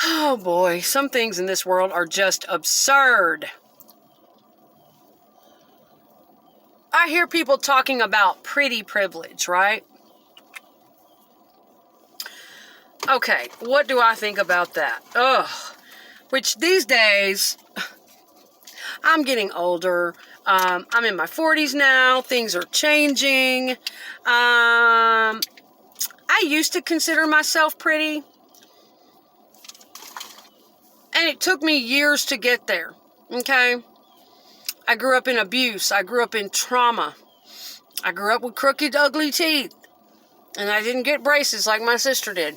Oh boy, some things in this world are just absurd. I hear people talking about pretty privilege, right? Okay, what do I think about that? Ugh. Which these days, I'm getting older. I'm in my 40s now. Things are changing. I used to consider myself pretty. And it took me years to get there. Okay? I grew up in abuse. I grew up in trauma. I grew up with crooked, ugly teeth. And I didn't get braces like my sister did.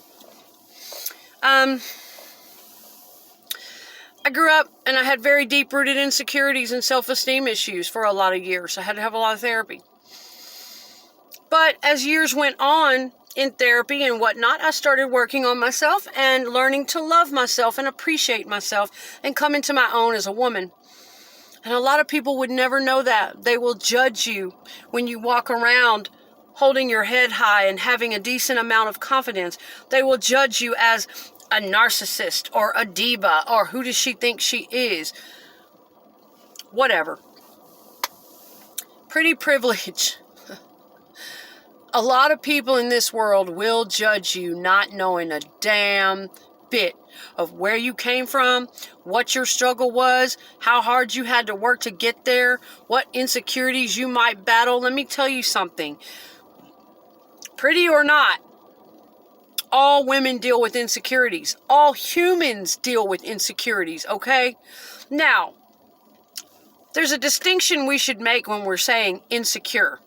I grew up and I had very deep-rooted insecurities and self-esteem issues for a lot of years. I had to have a lot of therapy. But as years went on in therapy and whatnot, I started working on myself and learning to love myself and appreciate myself and come into my own as a woman. And a lot of people would never know that. They will judge you when you walk around holding your head high and having a decent amount of confidence. They will judge you as a narcissist or a diva or who does she think she is? Whatever. Pretty privilege. A lot of people in this world will judge you not knowing a damn bit of where you came from, what your struggle was, how hard you had to work to get there, what insecurities you might battle. Let me tell you something. Pretty or not, all women deal with insecurities. All humans deal with insecurities, okay? Now, there's a distinction we should make when we're saying insecure.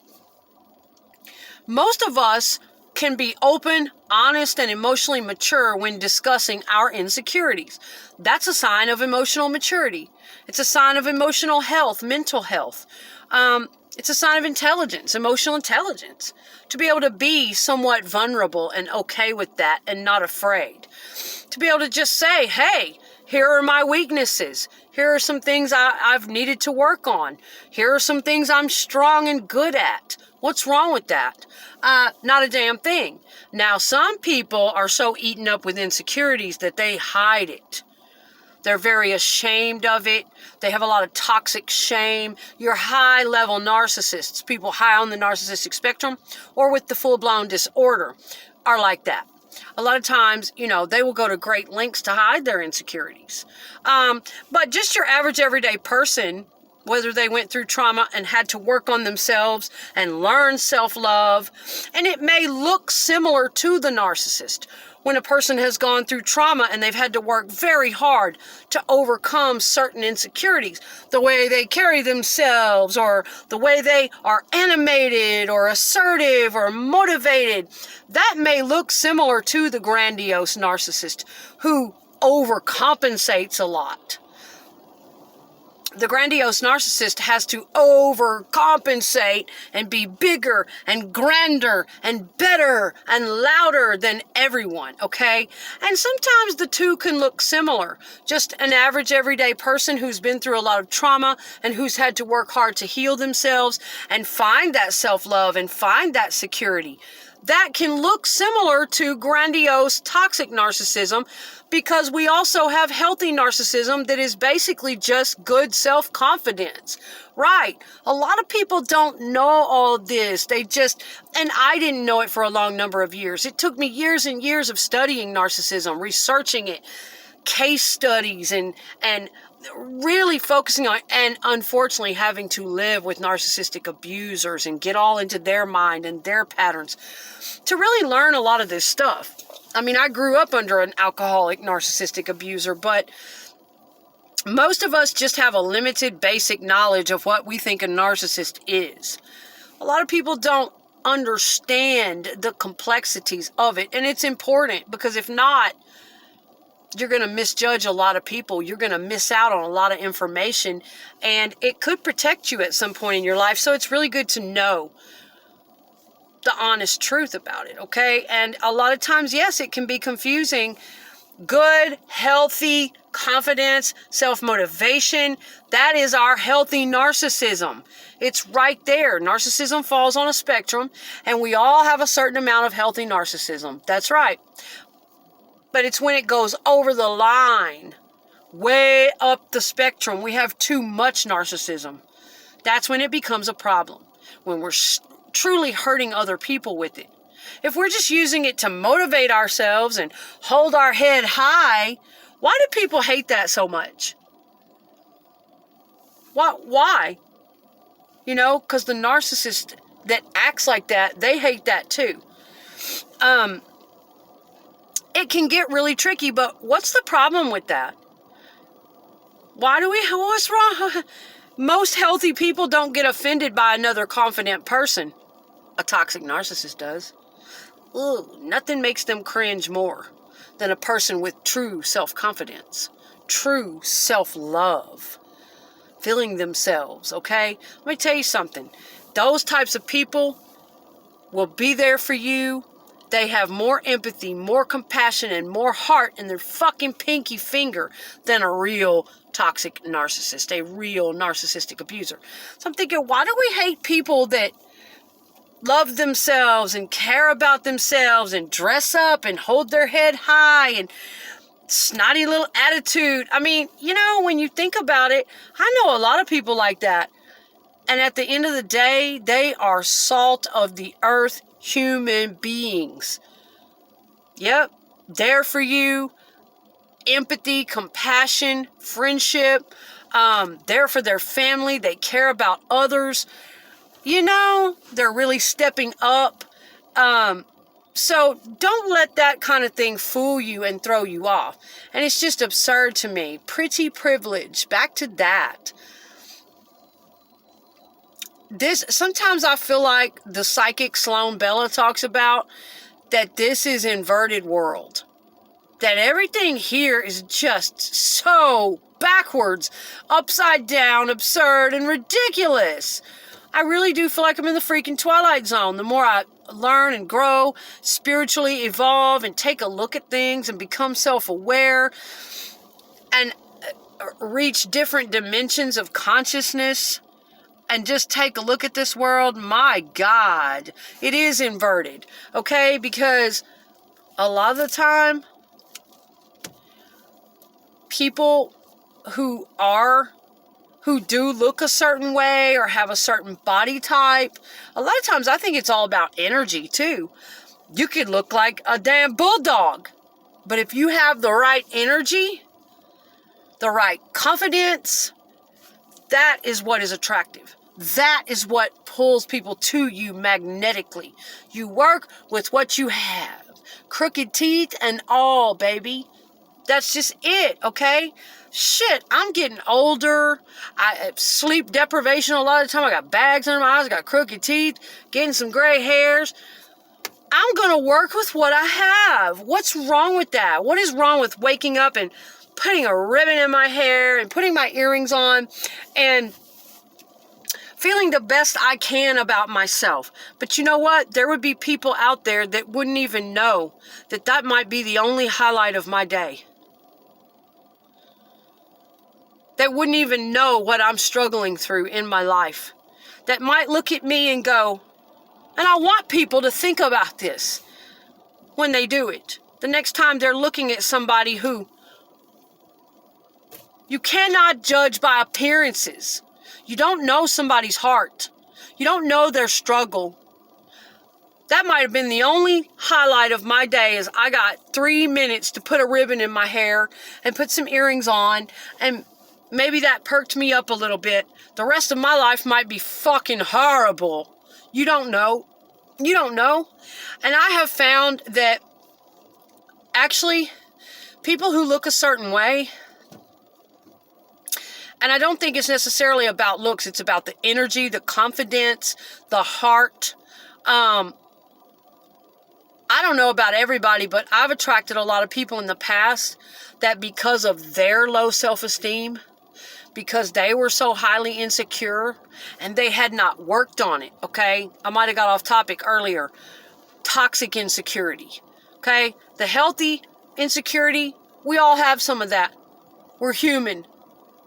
Most of us can be open, honest, and emotionally mature when discussing our insecurities. That's a sign of emotional maturity. It's a sign of emotional health, mental health. It's a sign of intelligence, emotional intelligence. To be able to be somewhat vulnerable and okay with that and not afraid. To be able to just say, hey, here are my weaknesses. Here are some things I've needed to work on. Here are some things I'm strong and good at. What's wrong with that? Not a damn thing. Now, some people are so eaten up with insecurities that they hide it. They're very ashamed of it. They have a lot of toxic shame. Your high-level narcissists, people high on the narcissistic spectrum or with the full-blown disorder, are like that. A lot of times, they will go to great lengths to hide their insecurities. But just your average everyday person, whether they went through trauma and had to work on themselves and learn self-love, and it may look similar to the narcissist. When a person has gone through trauma and they've had to work very hard to overcome certain insecurities, the way they carry themselves or the way they are animated or assertive or motivated, that may look similar to the grandiose narcissist who overcompensates a lot. The grandiose narcissist has to overcompensate and be bigger and grander and better and louder than everyone, okay? And sometimes the two can look similar. Just an average everyday person who's been through a lot of trauma and who's had to work hard to heal themselves and find that self-love and find that security. That can look similar to grandiose toxic narcissism because we also have healthy narcissism that is basically just good self-confidence. Right. A lot of people don't know all this. And I didn't know it for a long number of years. It took me years and years of studying narcissism, researching it, case studies, and really focusing on, and unfortunately having to live with narcissistic abusers and get all into their mind and their patterns to really learn a lot of this stuff. I mean, I grew up under an alcoholic narcissistic abuser, but most of us just have a limited basic knowledge of what we think a narcissist is. A lot of people don't understand the complexities of it, and it's important because if not, you're going to misjudge a lot of people. You're going to miss out on a lot of information, and it could protect you at some point in your life. So it's really good to know the honest truth about it, okay? And a lot of times, yes, it can be confusing. Good, healthy confidence, self-motivation, that is our healthy narcissism. It's right there. Narcissism falls on a spectrum, and we all have a certain amount of healthy narcissism. That's right. But it's when it goes over the line, way up the spectrum, we have too much narcissism. That's when it becomes a problem. When we're truly hurting other people with it. If we're just using it to motivate ourselves and hold our head high, why do people hate that so much? Why? You know, because the narcissist that acts like that, they hate that too. It can get really tricky, but what's the problem with that? What's wrong? Most healthy people don't get offended by another confident person. A toxic narcissist does. Ooh, nothing makes them cringe more than a person with true self-confidence, true self-love, feeling themselves, okay? Let me tell you something. Those types of people will be there for you. They have more empathy, more compassion, and more heart in their fucking pinky finger than a real toxic narcissist, a real narcissistic abuser. So I'm thinking, why do we hate people that love themselves and care about themselves and dress up and hold their head high and snotty little attitude? I mean, you know, when you think about it, I know a lot of people like that. And at the end of the day, they are salt of the earth human beings. Yep, there for you. Empathy, compassion, friendship. There for their family. They care about others. You know, they're really stepping up. So don't let that kind of thing fool you and throw you off. And it's just absurd to me. Pretty privilege. Back to that. Sometimes I feel like the psychic Sloan Bella talks about that this is inverted world. That everything here is just so backwards, upside down, absurd, and ridiculous. I really do feel like I'm in the freaking Twilight Zone. The more I learn and grow, spiritually evolve, and take a look at things and become self-aware and reach different dimensions of consciousness and just take a look at this world, my God, it is inverted, okay? Because a lot of the time, people who do look a certain way or have a certain body type, a lot of times I think it's all about energy too. You could look like a damn bulldog, but if you have the right energy, the right confidence, that is what is attractive. That is what pulls people to you magnetically. You work with what you have. Crooked teeth and all, baby. That's just it, okay? Shit, I'm getting older. I sleep deprivation a lot of the time. I got bags under my eyes. I got crooked teeth. Getting some gray hairs. I'm going to work with what I have. What's wrong with that? What is wrong with waking up and putting a ribbon in my hair and putting my earrings on and feeling the best I can about myself? But you know what? There would be people out there that wouldn't even know that that might be the only highlight of my day. That wouldn't even know what I'm struggling through in my life. That might look at me and go, and I want people to think about this when they do it. The next time they're looking at somebody who you cannot judge by appearances. You don't know somebody's heart. You don't know their struggle. That might have been the only highlight of my day is I got 3 minutes to put a ribbon in my hair and put some earrings on, and maybe that perked me up a little bit. The rest of my life might be fucking horrible. You don't know. You don't know. And I have found that actually people who look a certain way, and I don't think it's necessarily about looks. It's about the energy, the confidence, the heart. I don't know about everybody, but I've attracted a lot of people in the past that because of their low self-esteem, because they were so highly insecure and they had not worked on it, okay? I might have got off topic earlier. Toxic insecurity, okay? The healthy insecurity, we all have some of that. We're human.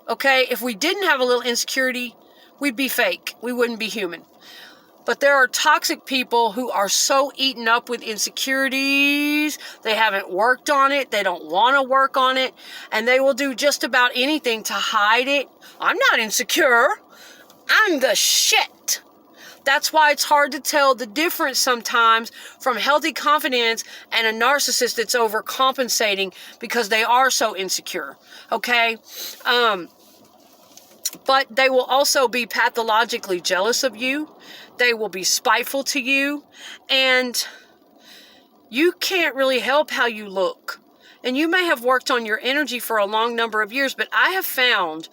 Okay, if we didn't have a little insecurity, we'd be fake. We wouldn't be human. But there are toxic people who are so eaten up with insecurities, they haven't worked on it, they don't want to work on it, and they will do just about anything to hide it. I'm not insecure. I'm the shit. That's why it's hard to tell the difference sometimes from healthy confidence and a narcissist that's overcompensating because they are so insecure. Okay? But they will also be pathologically jealous of you. They will be spiteful to you. And you can't really help how you look. And you may have worked on your energy for a long number of years, but I have found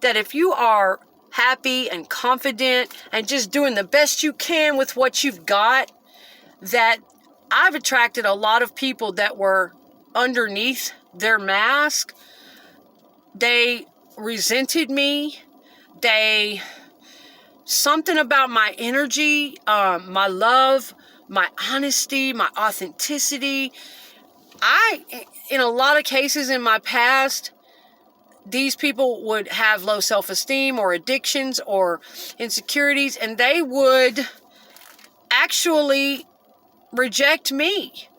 that if you are happy and confident and just doing the best you can with what you've got, that I've attracted a lot of people that were underneath their mask. They resented me. Something about my energy, my love, my honesty, my authenticity. In a lot of cases in my past, these people would have low self-esteem or addictions or insecurities, and they would actually reject me.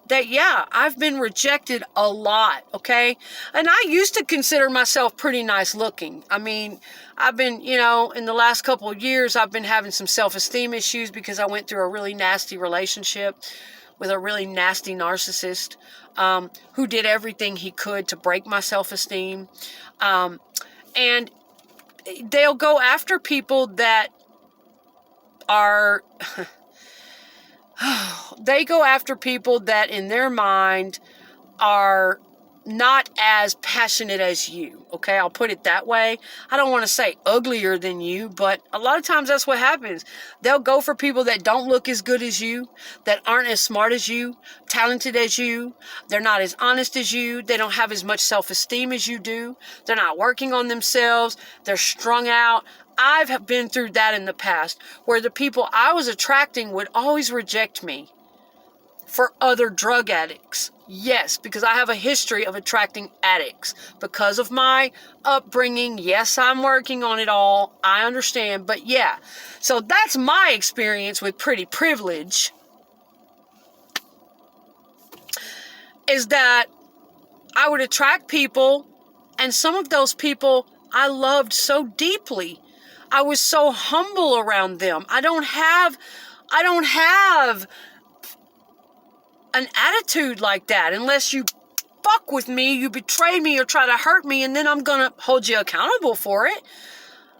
That, yeah, I've been rejected a lot, okay? And I used to consider myself pretty nice looking. I mean, I've been, in the last couple of years, I've been having some self-esteem issues because I went through a really nasty relationship with a really nasty narcissist who did everything he could to break my self-esteem. And they'll go after people that are... They go after people that in their mind are not as passionate as you. Okay, I'll put it that way. I don't want to say uglier than you, but a lot of times that's what happens. They'll go for people that don't look as good as you, that aren't as smart as you, talented as you. They're not as honest as you. They don't have as much self-esteem as you do. They're not working on themselves. They're strung out. I've been through that in the past, where the people I was attracting would always reject me for other drug addicts. Yes, because I have a history of attracting addicts. Because of my upbringing, yes, I'm working on it all. I understand, but yeah. So that's my experience with pretty privilege, is that I would attract people, and some of those people I loved so deeply. I was so humble around them. I don't have an attitude like that unless you fuck with me, you betray me or try to hurt me, and then I'm going to hold you accountable for it.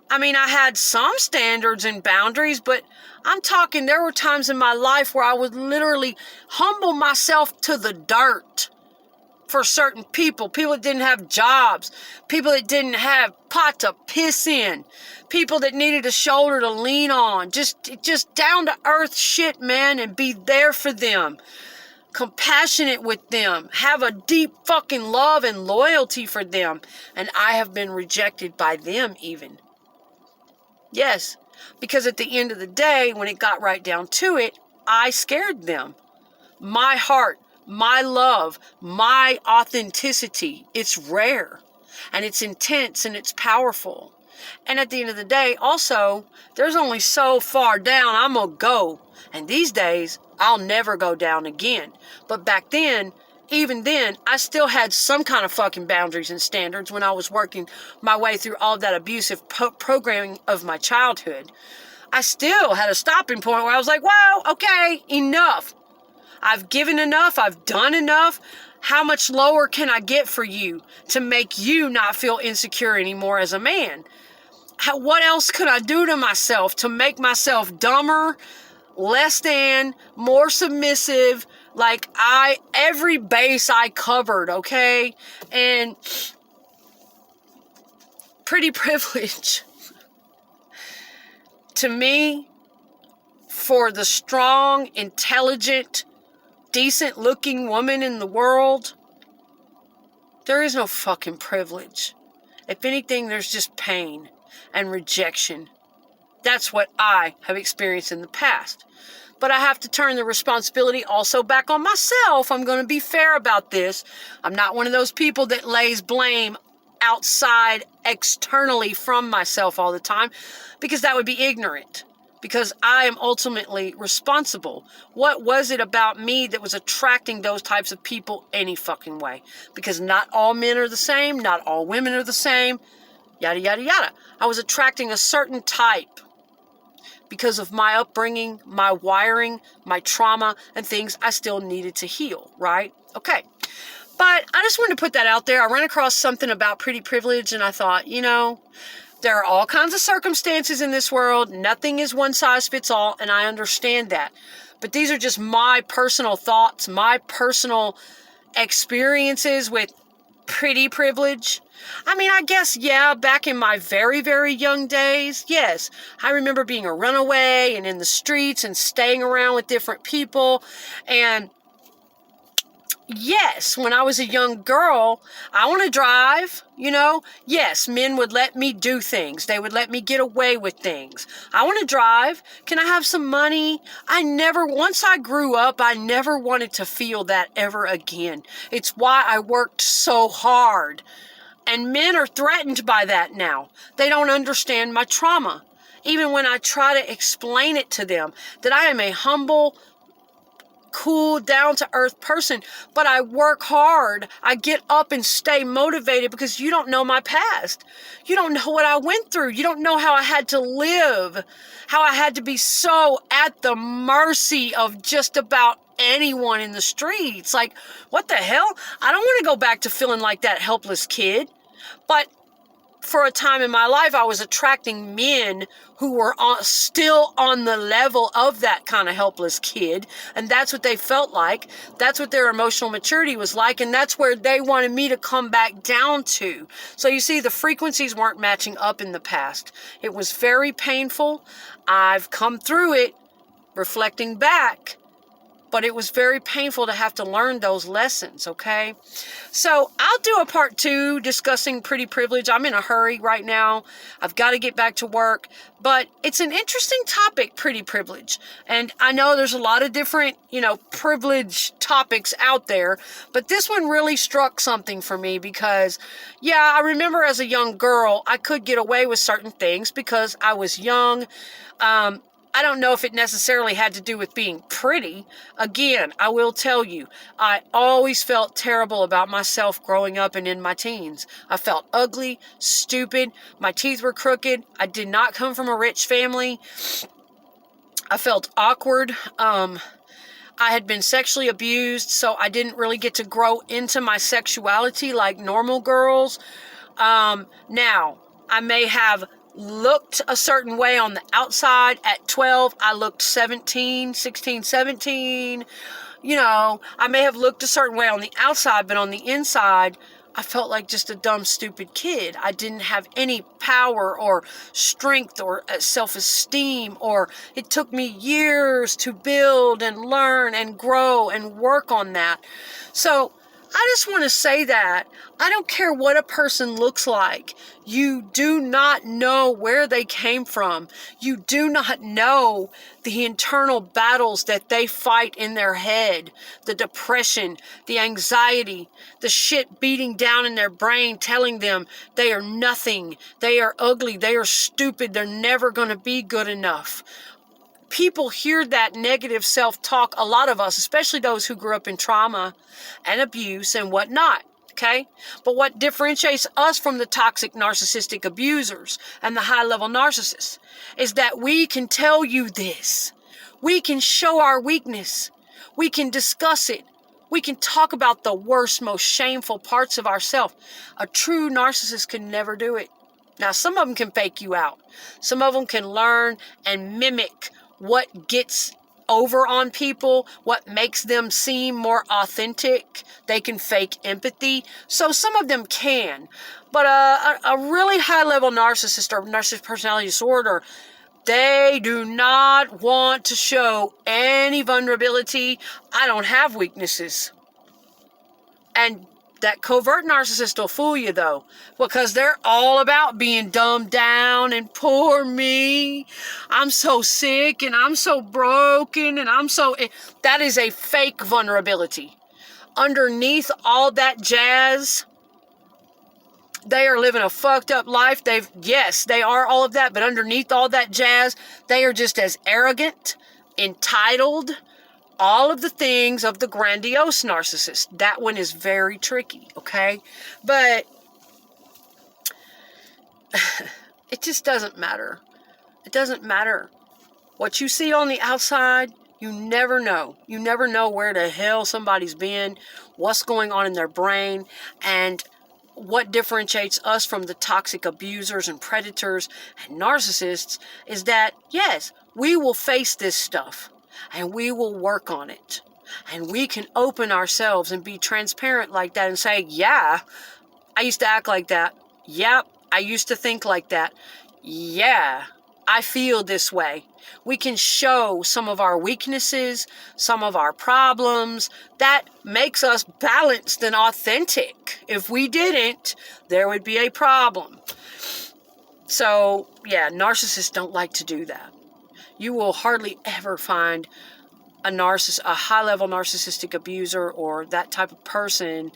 I mean, I had some standards and boundaries, but I'm talking there were times in my life where I would literally humble myself to the dirt for certain people that didn't have jobs, people that didn't have pot to piss in, people that needed a shoulder to lean on, just down to earth shit, man, and be there for them, compassionate with them, have a deep fucking love and loyalty for them. And I have been rejected by them even. Yes, because at the end of the day, when it got right down to it, I scared them. My heart, my love, my authenticity, it's rare and it's intense and it's powerful. And at the end of the day, also, there's only so far down I'm going to go. And these days, I'll never go down again. But back then, even then, I still had some kind of fucking boundaries and standards when I was working my way through all of that abusive programming of my childhood. I still had a stopping point where I was like, wow, okay, enough. I've given enough. I've done enough. How much lower can I get for you to make you not feel insecure anymore as a man? What else could I do to myself to make myself dumber, less than, more submissive? Like every base I covered, okay? And pretty privilege. To me, for the strong, intelligent, decent looking woman in the world, there is no fucking privilege. If anything, there's just pain and rejection. That's what I have experienced in the past. But I have to turn the responsibility also back on myself. I'm going to be fair about this. I'm not one of those people that lays blame outside, externally from myself all the time, because that would be ignorant. because I am ultimately responsible. What was it about me that was attracting those types of people any fucking way? Because not all men are the same, not all women are the same, yada, yada, yada. I was attracting a certain type because of my upbringing, my wiring, my trauma, and things I still needed to heal, right? Okay. But I just wanted to put that out there. I ran across something about pretty privilege, and I thought, there are all kinds of circumstances in this world. Nothing is one size fits all, and I understand that. But these are just my personal thoughts, my personal experiences with pretty privilege. I mean, I guess, yeah, back in my very, very young days, yes, I remember being a runaway and in the streets and staying around with different people. And yes, when I was a young girl, I want to drive, Yes, men would let me do things. They would let me get away with things. I want to drive. Can I have some money? Once I grew up, I never wanted to feel that ever again. It's why I worked so hard. And men are threatened by that now. They don't understand my trauma. Even when I try to explain it to them, that I am a humble, cool, down-to-earth person, but I work hard. I get up and stay motivated because you don't know my past. You don't know what I went through. You don't know how I had to live, how I had to be so at the mercy of just about anyone in the streets. Like, what the hell? I don't want to go back to feeling like that helpless kid. But for a time in my life, I was attracting men who were still on the level of that kind of helpless kid. And that's what they felt like. That's what their emotional maturity was like. And that's where they wanted me to come back down to. So you see, the frequencies weren't matching up in the past. It was very painful. I've come through it, reflecting back. But it was very painful to have to learn those lessons, okay? So I'll do a part 2 discussing pretty privilege. I'm in a hurry right now. I've got to get back to work. But it's an interesting topic, pretty privilege. And I know there's a lot of different, privilege topics out there. But this one really struck something for me because, yeah, I remember as a young girl, I could get away with certain things because I was young. I don't know if it necessarily had to do with being pretty. Again, I will tell you, I always felt terrible about myself growing up and in my teens. I felt ugly, stupid, my teeth were crooked. I did not come from a rich family. I felt awkward. I had been sexually abused, so I didn't really get to grow into my sexuality like normal girls. Now, I may have looked a certain way on the outside. At 12, I looked 16, 17. I may have looked a certain way on the outside, but on the inside, I felt like just a dumb, stupid kid. I didn't have any power or strength or self-esteem, or it took me years to build and learn and grow and work on that. So I just want to say that I don't care what a person looks like. You do not know where they came from. You do not know the internal battles that they fight in their head, the depression, the anxiety, the shit beating down in their brain, telling them they are nothing, they are ugly, they are stupid, they're never going to be good enough. People hear that negative self-talk, a lot of us, especially those who grew up in trauma and abuse and whatnot, okay? But what differentiates us from the toxic narcissistic abusers and the high-level narcissists is that we can tell you this. We can show our weakness. We can discuss it. We can talk about the worst, most shameful parts of ourselves. A true narcissist can never do it. Now, some of them can fake you out. Some of them can learn and mimic what gets over on people, what makes them seem more authentic. They can fake empathy. So some of them can. But a really high-level narcissist or narcissistic personality disorder, they do not want to show any vulnerability. I don't have weaknesses. And that covert narcissist will fool you, though, because they're all about being dumbed down and poor me. I'm so sick and I'm so broken and that is a fake vulnerability. Underneath all that jazz, They are living a fucked up life. Yes, they are all of that, but underneath all that jazz, they are just as arrogant, entitled, all of the things of the grandiose narcissist. That one is very tricky, okay? But it just doesn't matter. It doesn't matter. What you see on the outside, you never know. You never know where the hell somebody's been, what's going on in their brain, and what differentiates us from the toxic abusers and predators and narcissists is that, yes, we will face this stuff and we will work on it. And we can open ourselves and be transparent like that and say, yeah, I used to act like that. Yep, I used to think like that. Yeah, I feel this way. We can show some of our weaknesses, some of our problems. That makes us balanced and authentic. If we didn't, there would be a problem. So, yeah, narcissists don't like to do that. You will hardly ever find a high-level narcissistic abuser or that type of person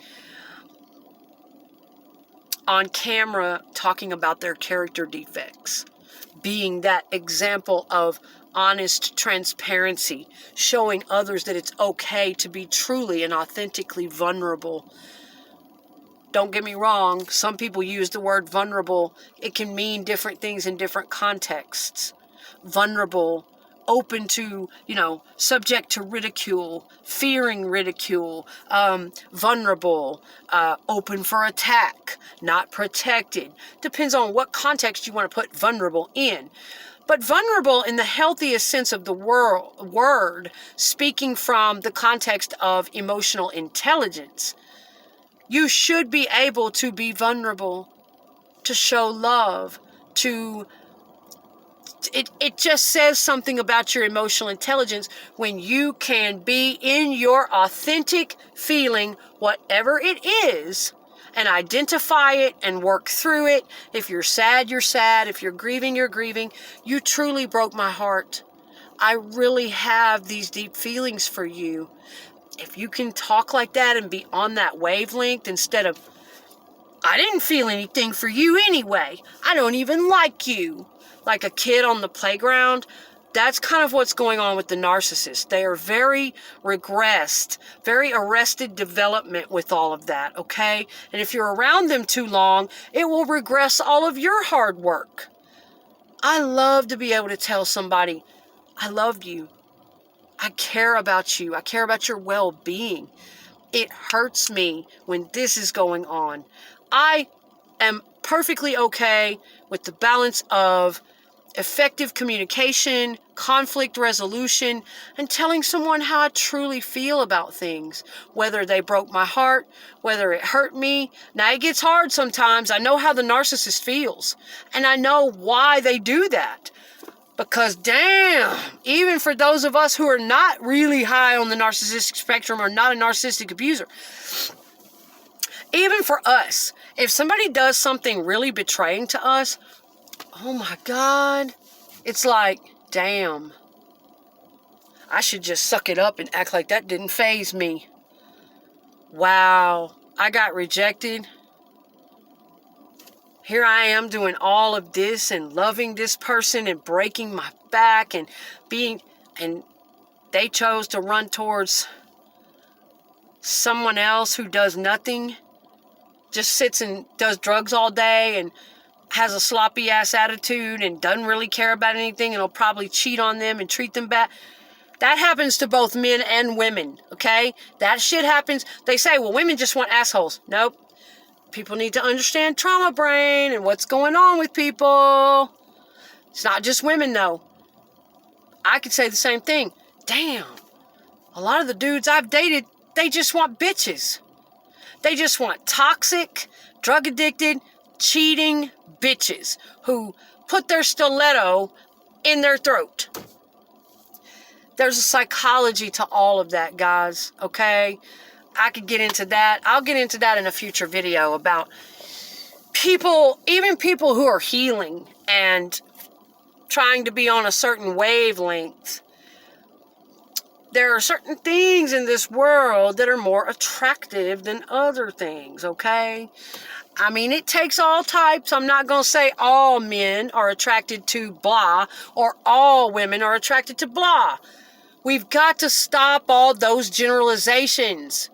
on camera talking about their character defects, being that example of honest transparency, showing others that it's okay to be truly and authentically vulnerable. Don't get me wrong, some people use the word vulnerable. It can mean different things in different contexts. Vulnerable, open to, subject to ridicule, fearing ridicule, vulnerable, open for attack, not protected. Depends on what context you want to put vulnerable in. But vulnerable in the healthiest sense of the word, speaking from the context of emotional intelligence, you should be able to be vulnerable, to show love, It just says something about your emotional intelligence when you can be in your authentic feeling, whatever it is, and identify it and work through it. If you're sad, you're sad. If you're grieving, you're grieving. You truly broke my heart. I really have these deep feelings for you. If you can talk like that and be on that wavelength instead of, I didn't feel anything for you anyway. I don't even like you. Like a kid on the playground. That's kind of what's going on with the narcissist. They are very regressed, very arrested development with all of that, okay? And if you're around them too long, it will regress all of your hard work. I love to be able to tell somebody, I love you. I care about you. I care about your well-being. It hurts me when this is going on. I am perfectly okay with the balance of effective communication, conflict resolution, and telling someone how I truly feel about things, whether they broke my heart, whether it hurt me. Now, it gets hard sometimes. I know how the narcissist feels, and I know why they do that. Because, damn, even for those of us who are not really high on the narcissistic spectrum or not a narcissistic abuser, even for us, if somebody does something really betraying to us, oh my God, it's like, damn, I should just suck it up and act like that didn't faze me. Wow, I got rejected. Here I am doing all of this and loving this person and breaking my back and they chose to run towards someone else who does nothing, just sits and does drugs all day and has a sloppy ass attitude and doesn't really care about anything and will probably cheat on them and treat them bad. That happens to both men and women, okay? That shit happens. They say, well, women just want assholes. Nope. People need to understand trauma brain and what's going on with people. It's not just women, though. I could say the same thing. Damn. A lot of the dudes I've dated, they just want bitches. They just want toxic, drug-addicted, cheating bitches who put their stiletto in their throat. There's a psychology to all of that, guys, okay? I could get into that. I'll get into that in a future video about people, even people who are healing and trying to be on a certain wavelength. There are certain things in this world that are more attractive than other things, okay? I mean, it takes all types. I'm not going to say all men are attracted to blah or all women are attracted to blah. We've got to stop all those generalizations.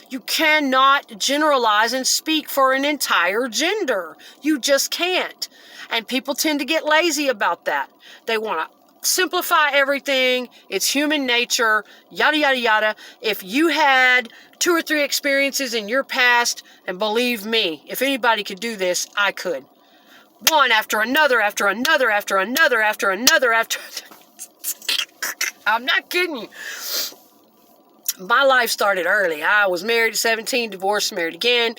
You cannot generalize and speak for an entire gender. You just can't. And people tend to get lazy about that. They want to simplify everything. It's human nature, yada, yada, yada. If you had 2 or 3 experiences in your past, and believe me, if anybody could do this, I could. One after another, after another, after another, after another, after... I'm not kidding you. My life started early. I was married at 17, divorced, married again.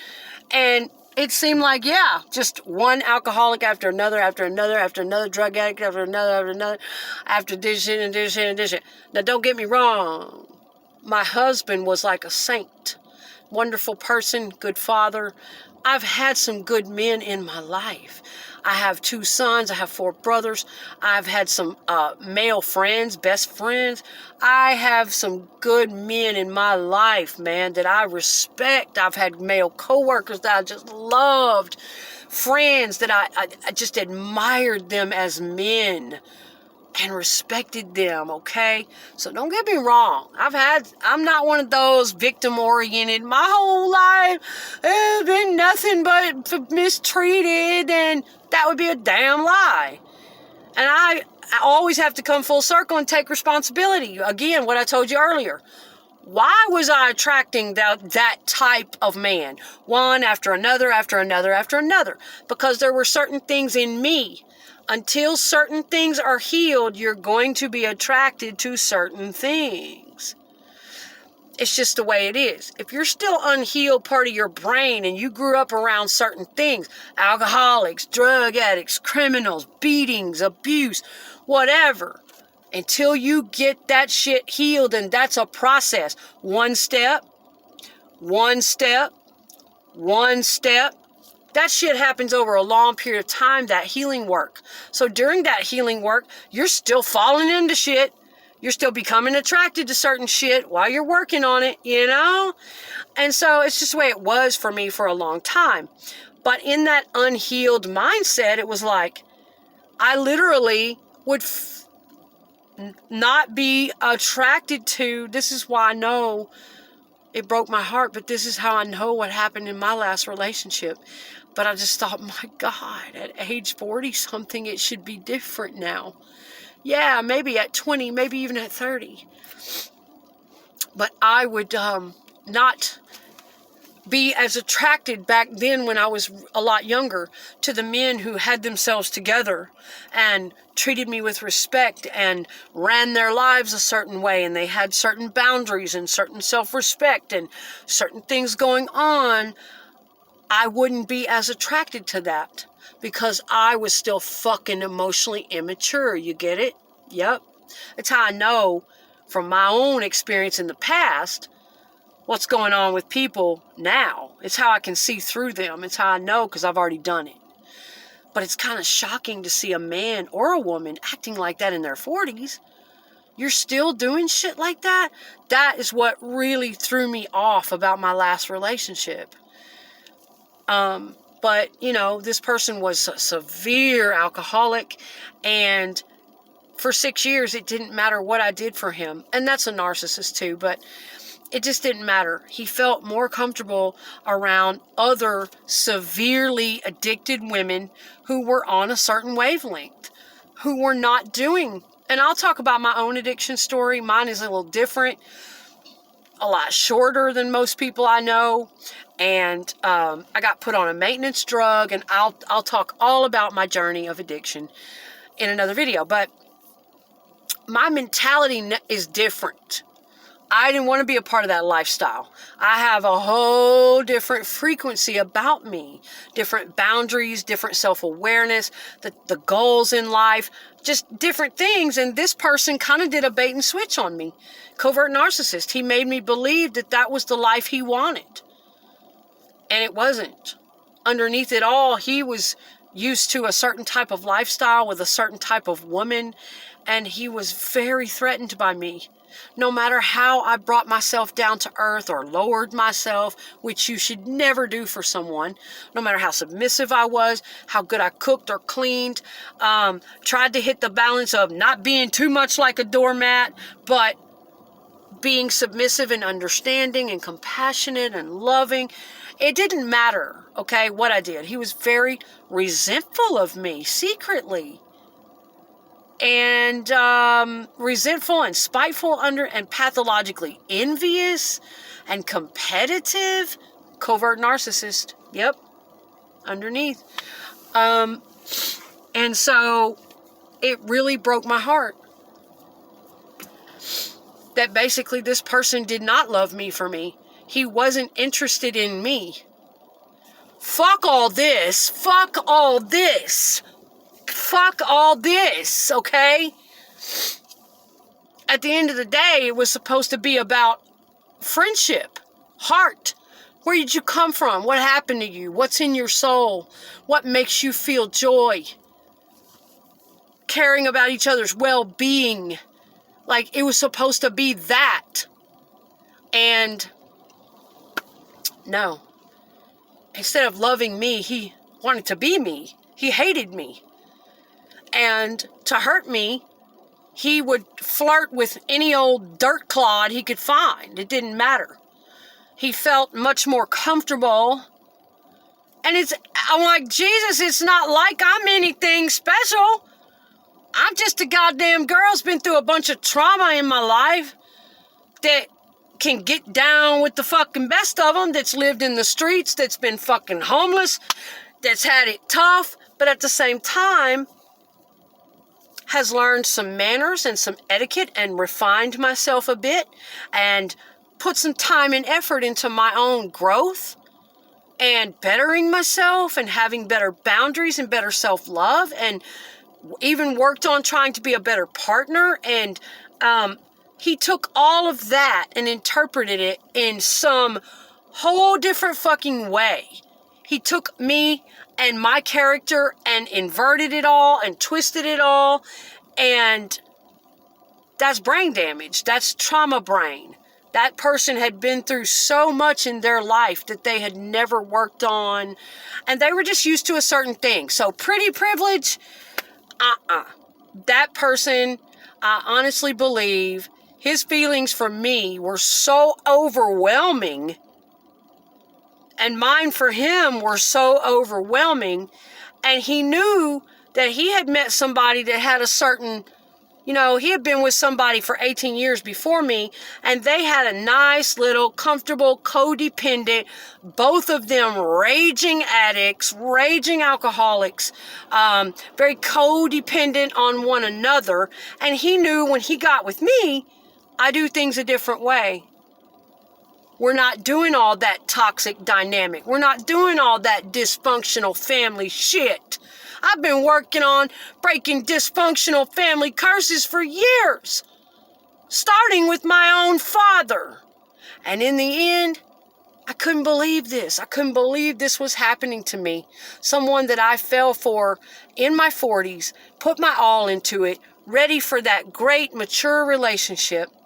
And it seemed like, yeah, just one alcoholic after another, after another, after another drug addict, after another, after this shit and this shit and this shit. Now, don't get me wrong. My husband was like a saint. Wonderful person, good father. I've had some good men in my life. I have 2 sons. I have 4 brothers. I've had some male friends, best friends. I have some good men in my life, man, that I respect. I've had male coworkers that I just loved. Friends that I just admired them as men and respected them, okay? So don't get me wrong. I'm not one of those victim-oriented. My whole life has been nothing but mistreated, and that would be a damn lie. And I always have to come full circle and take responsibility. Again, what I told you earlier. Why was I attracting that type of man? One after another, after another, after another. Because there were certain things in me. Until certain things are healed, you're going to be attracted to certain things. It's just the way it is. If you're still unhealed part of your brain and you grew up around certain things, alcoholics, drug addicts, criminals, beatings, abuse, whatever, until you get that shit healed, and that's a process. One step, one step, one step. That shit happens over a long period of time, that healing work. So during that healing work, you're still falling into shit. You're still becoming attracted to certain shit while you're working on it, you know? And so it's just the way it was for me for a long time. But in that unhealed mindset, it was like, I literally would not be attracted to, this is why I know it broke my heart, but this is how I know what happened in my last relationship. But I just thought, my God, at age 40-something, it should be different now. Yeah, maybe at 20, maybe even at 30. But I would not be as attracted back then when I was a lot younger to the men who had themselves together and treated me with respect and ran their lives a certain way, and they had certain boundaries and certain self-respect and certain things going on. I wouldn't be as attracted to that because I was still fucking emotionally immature. You get it? Yep. That's how I know from my own experience in the past what's going on with people now. It's how I can see through them. It's how I know because I've already done it. But it's kind of shocking to see a man or a woman acting like that in their 40s. You're still doing shit like that? That is what really threw me off about my last relationship. But, you know, this person was a severe alcoholic, and for 6 years, it didn't matter what I did for him. And that's a narcissist too, but it just didn't matter. He felt more comfortable around other severely addicted women who were on a certain wavelength, who were not doing. And I'll talk about my own addiction story. Mine is a little different, a lot shorter than most people I know. And I got put on a maintenance drug, and I'll talk all about my journey of addiction in another video. But my mentality is different. I didn't want to be a part of that lifestyle. I have a whole different frequency about me, different boundaries, different self-awareness, the goals in life, just different things. And this person kind of did a bait and switch on me. Covert narcissist. He made me believe that that was the life he wanted. And it wasn't. Underneath it all, he was used to a certain type of lifestyle with a certain type of woman, and he was very threatened by me. No matter how I brought myself down to earth or lowered myself, which you should never do for someone, no matter how submissive I was, how good I cooked or cleaned, tried to hit the balance of not being too much like a doormat, but being submissive and understanding and compassionate and loving. It didn't matter, okay, what I did. He was very resentful of me secretly. And resentful and spiteful and pathologically envious and competitive. Covert narcissist. Yep. Underneath. And so it really broke my heart that basically this person did not love me for me. He wasn't interested in me. Fuck all this. Fuck all this. Fuck all this, okay? At the end of the day, it was supposed to be about friendship, heart. Where did you come from? What happened to you? What's in your soul? What makes you feel joy? Caring about each other's well-being. Like, it was supposed to be that. And no. Instead of loving me, he wanted to be me. He hated me. And to hurt me, he would flirt with any old dirt clod he could find. It didn't matter. He felt much more comfortable. And I'm like, Jesus, it's not like I'm anything special. I'm just a goddamn girl who's been through a bunch of trauma in my life that can get down with the fucking best of them, that's lived in the streets, that's been fucking homeless, that's had it tough, but at the same time has learned some manners and some etiquette and refined myself a bit and put some time and effort into my own growth and bettering myself and having better boundaries and better self-love, and even worked on trying to be a better partner. And he took all of that and interpreted it in some whole different fucking way. He took me and my character and inverted it all and twisted it all. And that's brain damage. That's trauma brain. That person had been through so much in their life that they had never worked on. And they were just used to a certain thing. So pretty privilege, that person, I honestly believe his feelings for me were so overwhelming, and mine for him were so overwhelming, and he knew that he had met somebody that had a certain, he had been with somebody for 18 years before me, and they had a nice little comfortable codependent, both of them raging addicts, raging alcoholics, very codependent on one another. And he knew when he got with me, I do things a different way. We're not doing all that toxic dynamic. We're not doing all that dysfunctional family shit. I've been working on breaking dysfunctional family curses for years, starting with my own father. And in the end, I couldn't believe this. I couldn't believe this was happening to me. Someone that I fell for in my 40s, put my all into it, ready for that great mature relationship.